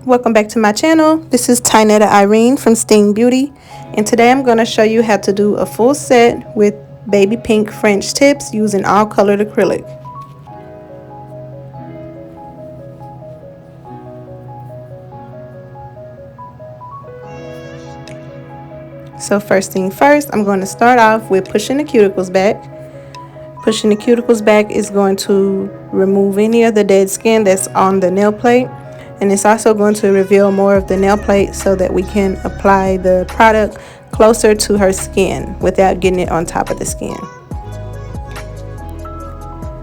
Welcome back to my channel. This is Tynetta Irene from Sting Beauty, and today I'm going to show you how to do a full set with baby pink French tips using all colored acrylic. So first thing first, I'm going to start off with pushing the cuticles back. Pushing the cuticles back is going to remove any of the dead skin that's on the nail plate, and it's also going to reveal more of the nail plate so that we can apply the product closer to her skin without getting it on top of the skin.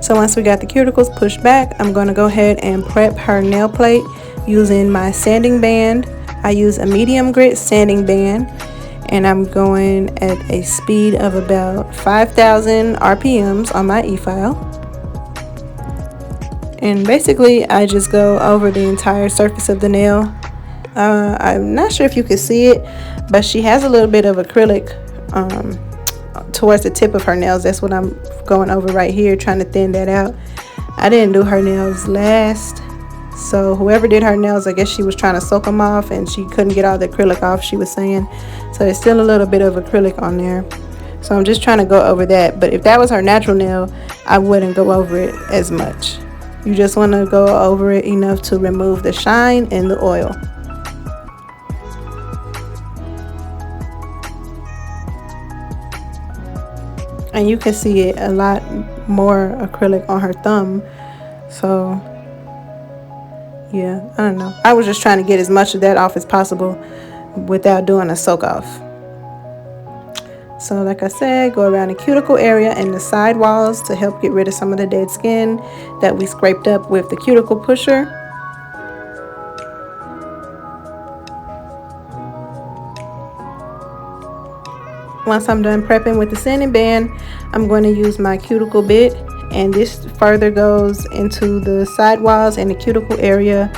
So once we got the cuticles pushed back, I'm going to go ahead and prep her nail plate using my sanding band. I use a medium grit sanding band, and I'm going at a speed of about 5,000 RPMs on my e-file. And basically I just go over the entire surface of the nail. I'm not sure if you can see it, but she has a little bit of acrylic towards the tip of her nails. That's what I'm going over right here, trying to thin that out. I didn't do her nails last, so whoever did her nails, I guess she was trying to soak them off and she couldn't get all the acrylic off, she was saying. So there's still a little bit of acrylic on there. So I'm just trying to go over that. But if that was her natural nail, I wouldn't go over it as much. You just want to go over it enough to remove the shine and the oil. And you can see it a lot more acrylic on her thumb. So yeah, I don't know. I was just trying to get as much of that off as possible without doing a soak off. So like I said, go around the cuticle area and the side walls to help get rid of some of the dead skin that we scraped up with the cuticle pusher. Once I'm done prepping with the sanding band, I'm going to use my cuticle bit, and this further goes into the side walls and the cuticle area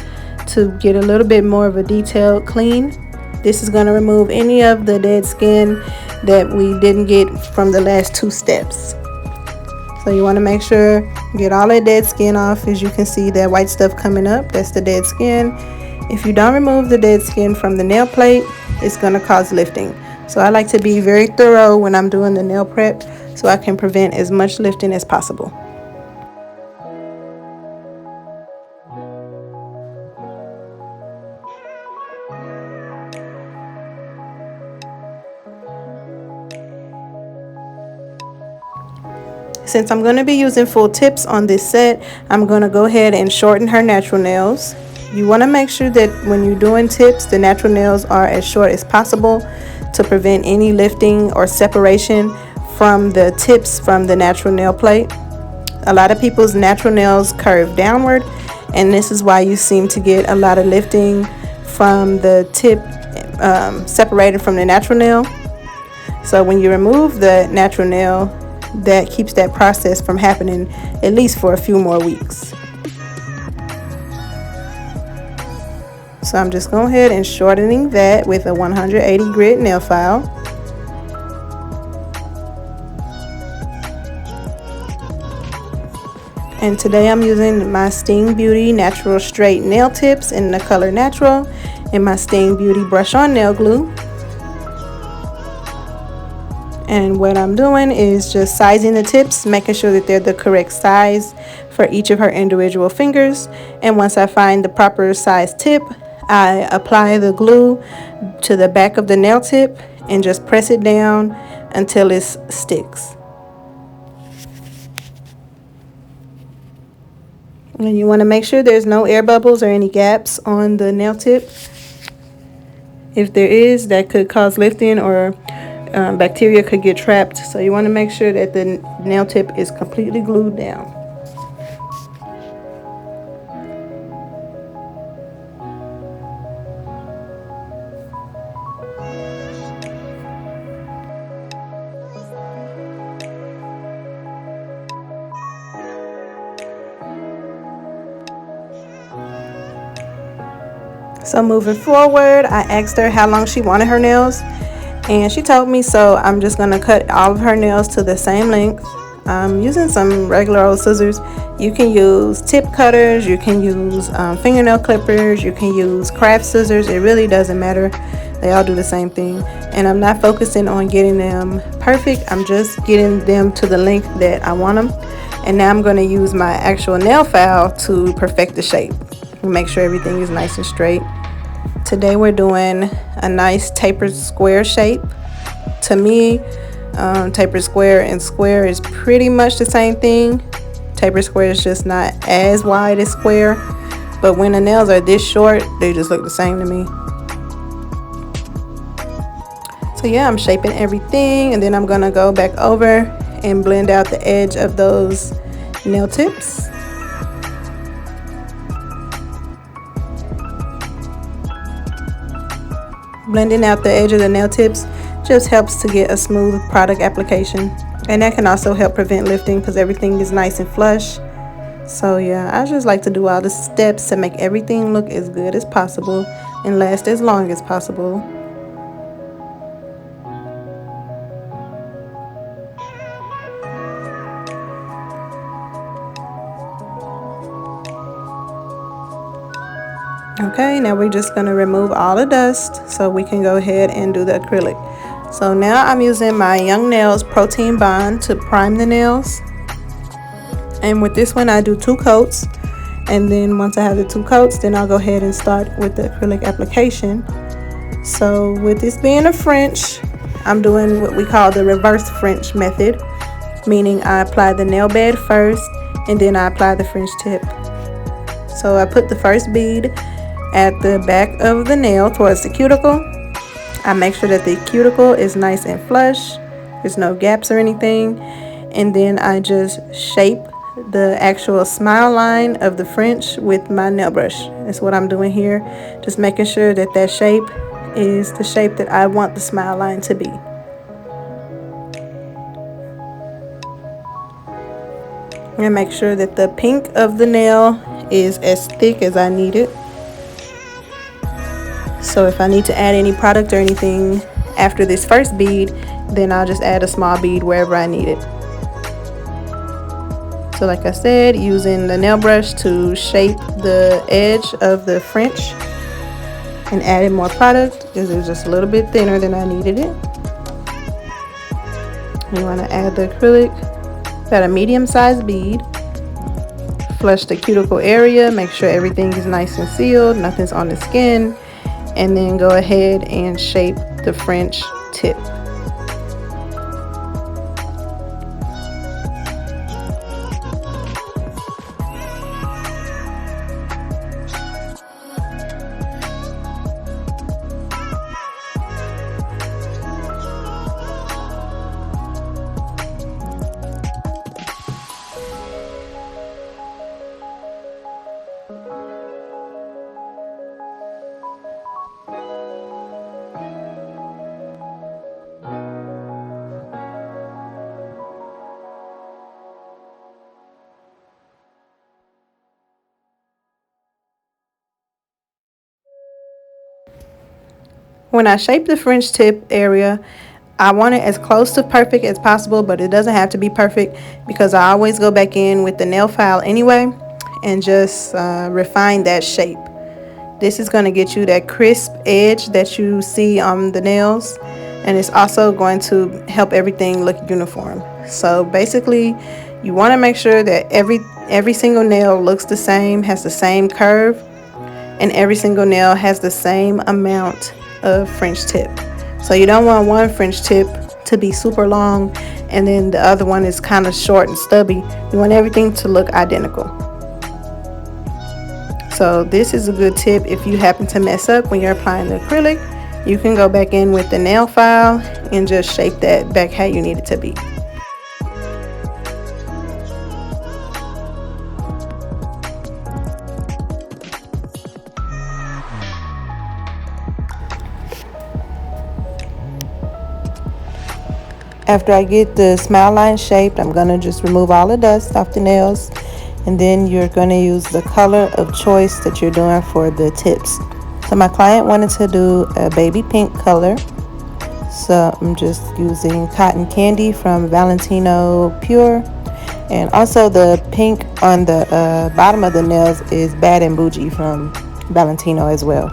to get a little bit more of a detailed clean. This is going to remove any of the dead skin that we didn't get from the last two steps. So you want to make sure you get all that dead skin off. As you can see, that white stuff coming up, that's the dead skin. If you don't remove the dead skin from the nail plate, it's going to cause lifting. So I like to be very thorough when I'm doing the nail prep so I can prevent as much lifting as possible. Since I'm going to be using full tips on this set, I'm going to go ahead and shorten her natural nails. You want to make sure that when you're doing tips, the natural nails are as short as possible to prevent any lifting or separation from the tips from the natural nail plate. A lot of people's natural nails curve downward, and this is why you seem to get a lot of lifting from the tip separated from the natural nail. So when you remove the natural nail, that keeps that process from happening at least for a few more weeks. So I'm just going ahead and shortening that with a 180 grit nail file. And today I'm using my Sting Beauty Natural Straight Nail Tips in the color Natural and my Sting Beauty Brush On Nail Glue. And what I'm doing is just sizing the tips, making sure that they're the correct size for each of her individual fingers. And once I find the proper size tip, I apply the glue to the back of the nail tip and just press it down until it sticks. And you want to make sure there's no air bubbles or any gaps on the nail tip. If there is, that could cause lifting, or bacteria could get trapped. So you want to make sure that the nail tip is completely glued down. So moving forward, I asked her how long she wanted her nails, and she told me, so I'm just going to cut all of her nails to the same length. I'm using some regular old scissors. You can use tip cutters, you can use fingernail clippers, you can use craft scissors. It really doesn't matter. They all do the same thing. And I'm not focusing on getting them perfect. I'm just getting them to the length that I want them. And now I'm going to use my actual nail file to perfect the shape and make sure everything is nice and straight. Today we're doing a nice tapered square shape. To me, tapered square and square is pretty much the same thing. Tapered square is just not as wide as square, but when the nails are this short, they just look the same to me. So yeah, I'm shaping everything, and then I'm gonna go back over and blend out the edge of those nail tips. Blending out the edge of the nail tips just helps to get a smooth product application, and that can also help prevent lifting because everything is nice and flush. So yeah, I just like to do all the steps to make everything look as good as possible and last as long as possible. Okay, now we're just going to remove all the dust so we can go ahead and do the acrylic. So now I'm using my Young Nails Protein Bond to prime the nails. And with this one I do 2 coats. And then once I have the 2 coats, then I'll go ahead and start with the acrylic application. So with this being a French, I'm doing what we call the reverse French method. Meaning I apply the nail bed first and then I apply the French tip. So I put the first bead at the back of the nail towards the cuticle. I make sure that the cuticle is nice and flush, there's no gaps or anything, and then I just shape the actual smile line of the French with my nail brush. That's what I'm doing here, just making sure that that shape is the shape that I want the smile line to be. And make sure that the pink of the nail is as thick as I need it. So if I need to add any product or anything after this first bead, then I'll just add a small bead wherever I need it. So like I said, using the nail brush to shape the edge of the French and adding more product because it was just a little bit thinner than I needed it. You want to add the acrylic, got a medium-sized bead. Flush the cuticle area, make sure everything is nice and sealed, nothing's on the skin, and then go ahead and shape the French tip. When I shape the French tip area, I want it as close to perfect as possible, but it doesn't have to be perfect because I always go back in with the nail file anyway and just refine that shape. This is going to get you that crisp edge that you see on the nails, and it's also going to help everything look uniform. So basically, you want to make sure that every single nail looks the same, has the same curve, and every single nail has the same amount of French tip. So you don't want one French tip to be super long and then the other one is kind of short and stubby. You want everything to look identical. So this is a good tip if you happen to mess up when you're applying the acrylic. You can go back in with the nail file and just shape that back how you need it to be. After I get the smile line shaped, I'm going to just remove all the dust off the nails, and then you're going to use the color of choice that you're doing for the tips. So my client wanted to do a baby pink color, so I'm just using Cotton Candy from Valentino Pure. And also the pink on the bottom of the nails is Bad and Bougie from Valentino as well.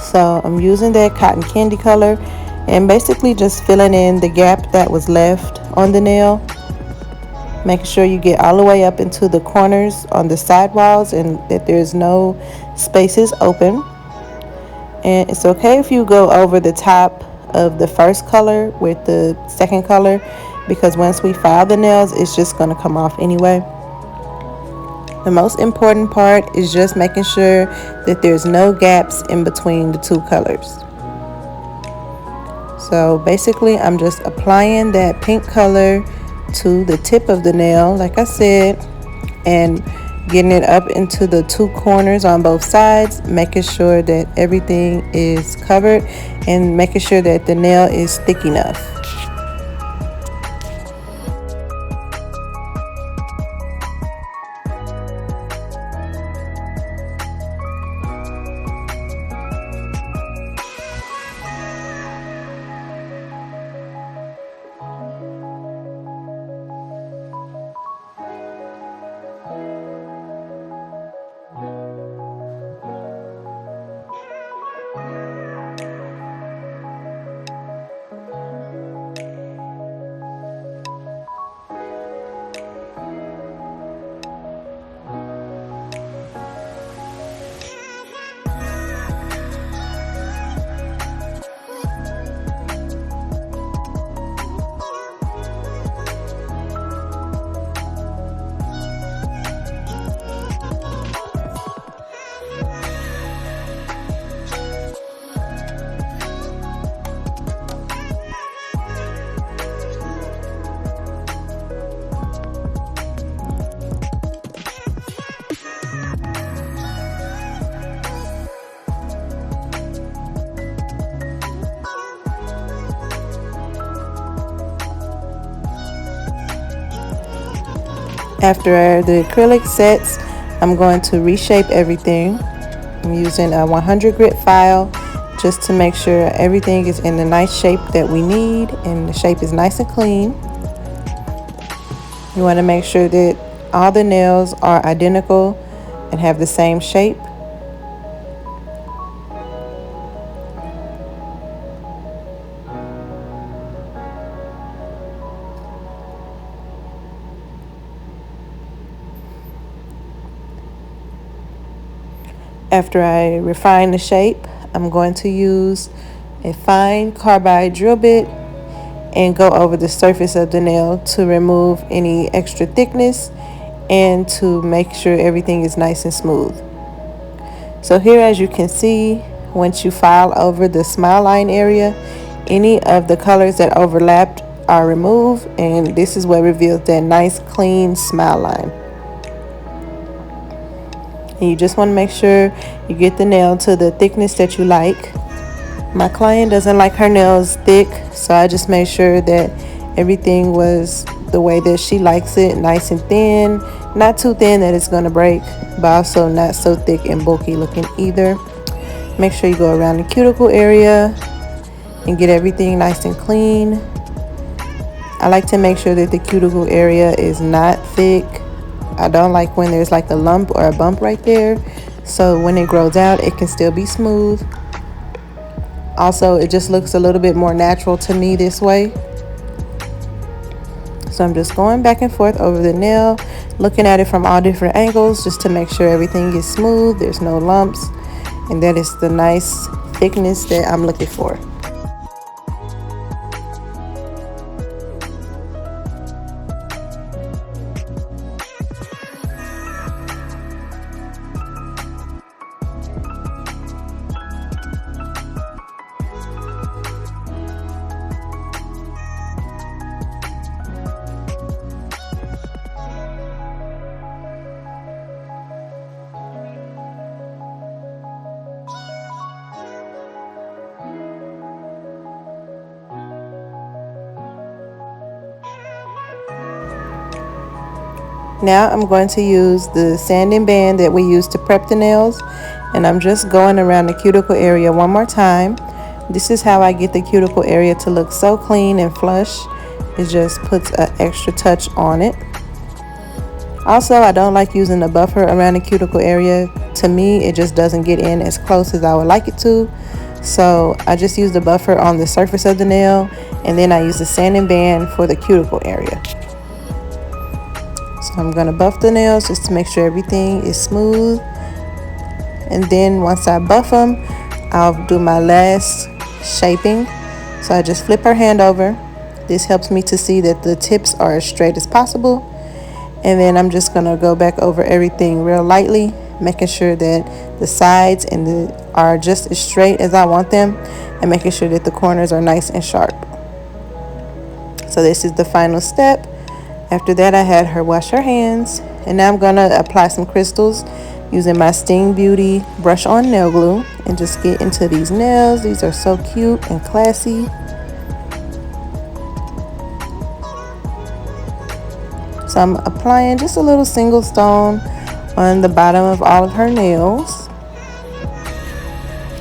So I'm using that cotton candy color and basically just filling in the gap that was left on the nail. Making sure you get all the way up into the corners on the side walls and that there's no spaces open. And it's okay if you go over the top of the first color with the second color, because once we file the nails, it's just going to come off anyway. The most important part is just making sure that there's no gaps in between the two colors. So basically I'm just applying that pink color to the tip of the nail, like I said, and getting it up into the two corners on both sides, making sure that everything is covered and making sure that the nail is thick enough. After the acrylic sets, I'm going to reshape everything. I'm using a 100 grit file just to make sure everything is in the nice shape that we need and the shape is nice and clean. You want to make sure that all the nails are identical and have the same shape. After I refine the shape, I'm going to use a fine carbide drill bit and go over the surface of the nail to remove any extra thickness and to make sure everything is nice and smooth. So here, as you can see, once you file over the smile line area, any of the colors that overlapped are removed, and this is what reveals that nice clean smile line. And you just want to make sure you get the nail to the thickness that you like. My client doesn't like her nails thick, so I just made sure that everything was the way that she likes it, nice and thin, not too thin that it's going to break, but also not so thick and bulky looking either. Make sure you go around the cuticle area and get everything nice and clean. I like to make sure that the cuticle area is not thick. I don't like when there's like a lump or a bump right there, so when it grows out it can still be smooth. Also, it just looks a little bit more natural to me this way. So I'm just going back and forth over the nail, looking at it from all different angles just to make sure everything is smooth, there's no lumps, and that is the nice thickness that I'm looking for. Now I'm going to use the sanding band that we used to prep the nails, and I'm just going around the cuticle area one more time. This is how I get the cuticle area to look so clean and flush. It just puts an extra touch on it. Also, I don't like using the buffer around the cuticle area. To me, it just doesn't get in as close as I would like it to. So I just use the buffer on the surface of the nail, and then I use the sanding band for the cuticle area. So I'm gonna buff the nails just to make sure everything is smooth. And then once I buff them, I'll do my last shaping. So I just flip her hand over. This helps me to see that the tips are as straight as possible. And then I'm just gonna go back over everything real lightly, making sure that the sides are just as straight as I want them, and making sure that the corners are nice and sharp. So this is the final step. After that, I had her wash her hands, and now I'm gonna apply some crystals using my Sting Beauty brush on nail glue and just get into these nails. These are so cute and classy. So I'm applying just a little single stone on the bottom of all of her nails.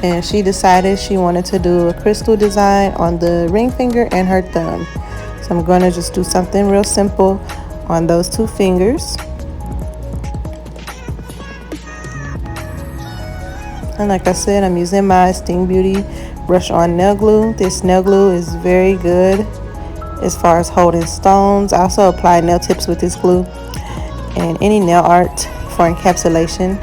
And she decided she wanted to do a crystal design on the ring finger and her thumb. So I'm going to just do something real simple on those two fingers. And like I said, I'm using my Sting Beauty brush on nail glue. This nail glue is very good as far as holding stones. I also apply nail tips with this glue. And any nail art for encapsulation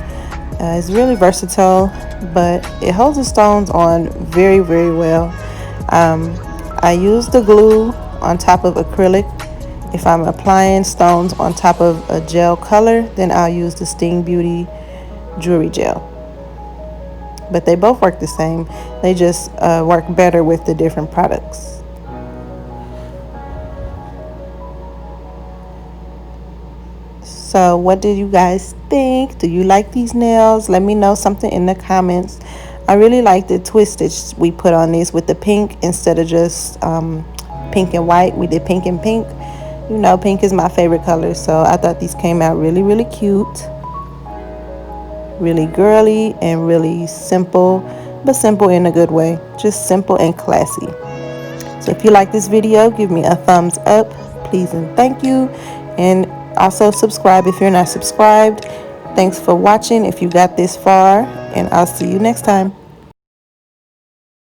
is really versatile, but it holds the stones on very, very well. I use the glue on top of acrylic. If I'm applying stones on top of a gel color, then I'll use the Sting Beauty jewelry gel. But they both work the same. They just work better with the different products. So what did you guys think? Do you like these nails? Let me know something in the comments. I really like the twist that we put on these with the pink instead of just pink and white. We did pink and pink. You know, pink is my favorite color, so I thought these came out really, really cute. Really girly and really simple, but simple in a good way. Just simple and classy. So if you like this video, give me a thumbs up, please and thank you. And also subscribe if you're not subscribed. Thanks for watching if you got this far, and I'll see you next time.